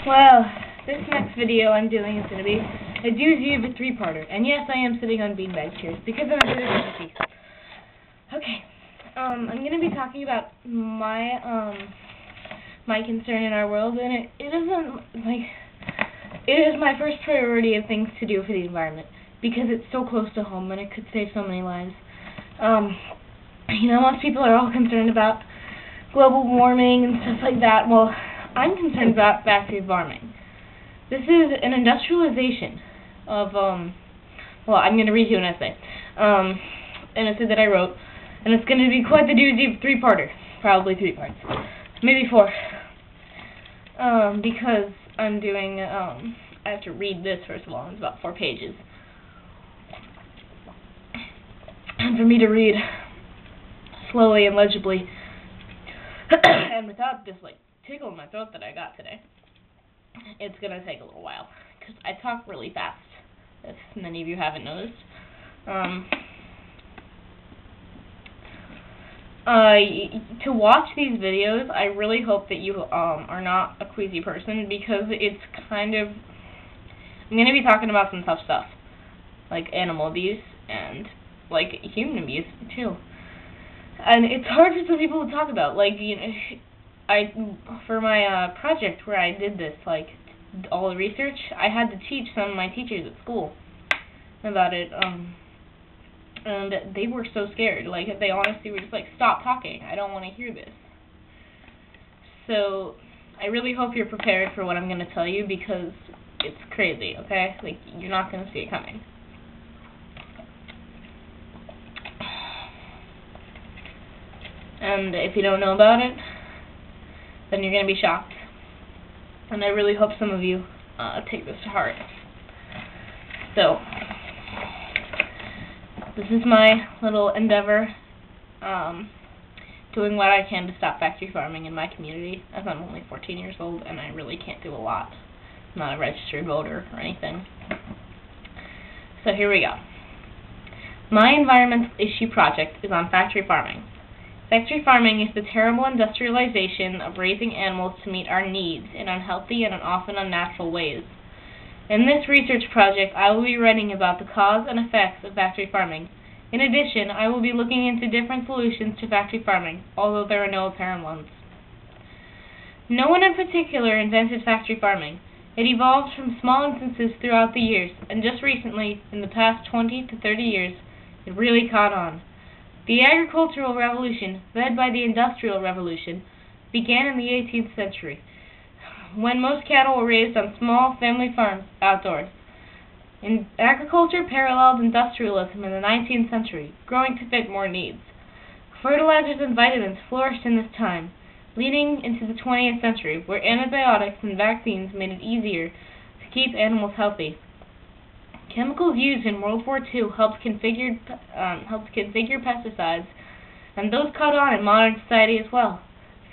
Well, this next video I'm doing is going to be a doozy of a three-parter. And yes, I am sitting on beanbag chairs because I'm a bit of a piece. Okay, I'm going to be talking about my concern in our world, and it isn't, like, it is my first priority of things to do for the environment because it's so close to home and it could save so many lives. Most people are all concerned about global warming and stuff like that. Well, I'm concerned about factory farming. This is an industrialization of, well, I'm going to read you an essay, an essay that I wrote, and it's going to be quite the doozy of three-parter, probably 3 parts, maybe 4, because I'm doing, I have to read this first of all, it's about 4 pages, and for me to read slowly and legibly, and without this, like, tickle in my throat that I got today, it's going to take a little while, because I talk really fast, if many of you haven't noticed. To watch these videos, I really hope that you are not a queasy person, because it's kind of, I'm going to be talking about some tough stuff, like animal abuse, and, like, human abuse, too. And it's hard for some people to talk about, like, for my project where I did this, like, all the research, I had to teach some of my teachers at school about it, and they were so scared, like, they honestly were just like, stop talking, I don't want to hear this. So, I really hope you're prepared for what I'm going to tell you, because it's crazy, okay? Like, you're not going to see it coming. And if you don't know about it, then you're going to be shocked. And I really hope some of you take this to heart. So, this is my little endeavor, doing what I can to stop factory farming in my community, as I'm only 14 years old and I really can't do a lot. I'm not a registered voter or anything. So here we go. My environmental issue project is on factory farming. Factory farming is the terrible industrialization of raising animals to meet our needs in unhealthy and often unnatural ways. In this research project, I will be writing about the cause and effects of factory farming. In addition, I will be looking into different solutions to factory farming, although there are no apparent ones. No one in particular invented factory farming. It evolved from small instances throughout the years, and just recently, in the past 20 to 30 years, it really caught on. The agricultural revolution, led by the Industrial Revolution, began in the 18th century, when most cattle were raised on small family farms outdoors. Agriculture paralleled industrialism in the 19th century, growing to fit more needs. Fertilizers and vitamins flourished in this time, leading into the 20th century, where antibiotics and vaccines made it easier to keep animals healthy. Chemicals used in World War II helped configure pesticides, and those caught on in modern society as well.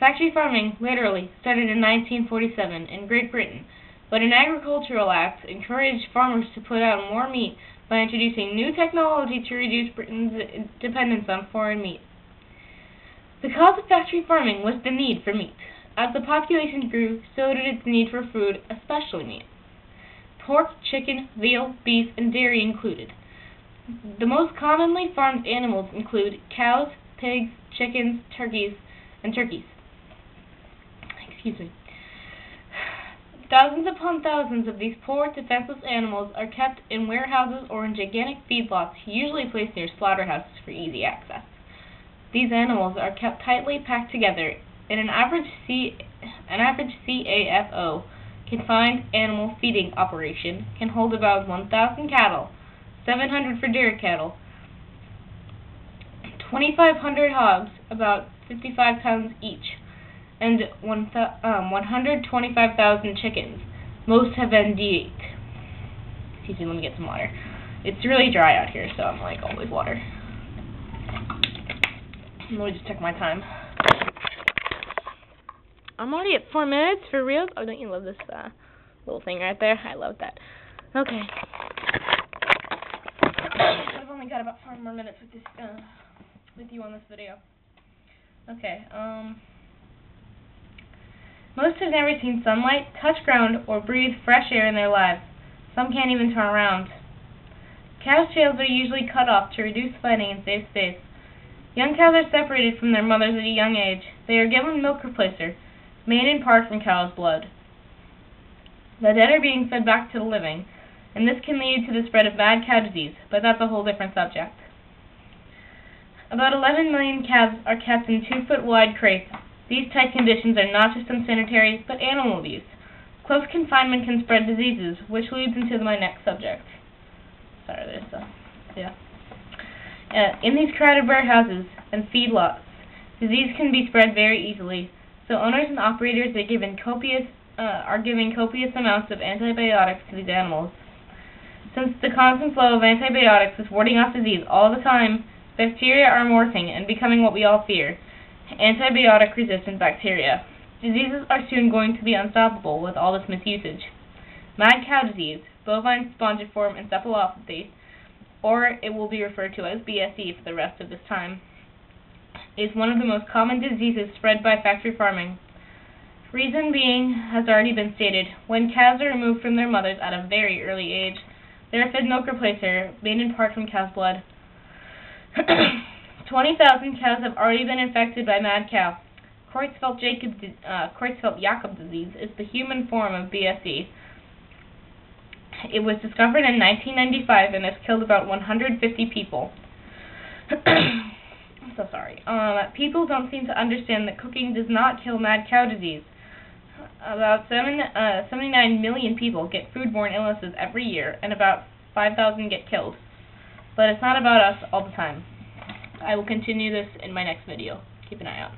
Factory farming, literally, started in 1947 in Great Britain, but an agricultural act encouraged farmers to put out more meat by introducing new technology to reduce Britain's dependence on foreign meat. The cause of factory farming was the need for meat. As the population grew, so did its need for food, especially meat. Pork, chicken, veal, beef, and dairy included. The most commonly farmed animals include cows, pigs, chickens, and turkeys. Excuse me. Thousands upon thousands of these poor, defenseless animals are kept in warehouses or in gigantic feedlots, usually placed near slaughterhouses for easy access. These animals are kept tightly packed together in an average CAFO confined animal feeding operation can hold about 1,000 cattle, 700 for dairy cattle, 2,500 hogs, about 55 pounds each, and 125,000 chickens. Most have been de-ate. Excuse me, let me get some water. It's really dry out here, so I'm like always water. Let me just check my time. I'm already at 4 minutes, for real? Oh, don't you love this little thing right there? I love that. Okay. I've only got about 4 more minutes with this, with you on this video. Okay, Most have never seen sunlight, touch ground, or breathe fresh air in their lives. Some can't even turn around. Cows' tails are usually cut off to reduce fighting and save space. Young cows are separated from their mothers at a young age. They are given milk replacer, made in part from cow's blood. The dead are being fed back to the living, and this can lead to the spread of mad cow disease, but that's a whole different subject. About 11 million calves are kept in 2-foot-wide crates. These tight conditions are not just unsanitary, but animal abuse. Close confinement can spread diseases, which leads into my next subject. Sorry, there's stuff. Yeah. In these crowded warehouses and feedlots, disease can be spread very easily, so owners and operators are giving copious amounts of antibiotics to these animals. Since the constant flow of antibiotics is warding off disease all the time, bacteria are morphing and becoming what we all fear, antibiotic-resistant bacteria. Diseases are soon going to be unstoppable with all this misusage. Mad cow disease, bovine spongiform encephalopathy, or it will be referred to as BSE for the rest of this time, is one of the most common diseases spread by factory farming. Reason being has already been stated. When calves are removed from their mothers at a very early age, they are fed milk replacer, made in part from cow's blood. 20,000 cows have already been infected by mad cow. Creutzfeldt-Jakob disease is the human form of BSE. It was discovered in 1995 and has killed about 150 people. I'm so sorry. People don't seem to understand that cooking does not kill mad cow disease. About 79 million people get foodborne illnesses every year, and about 5,000 get killed. But it's not about us all the time. I will continue this in my next video. Keep an eye out.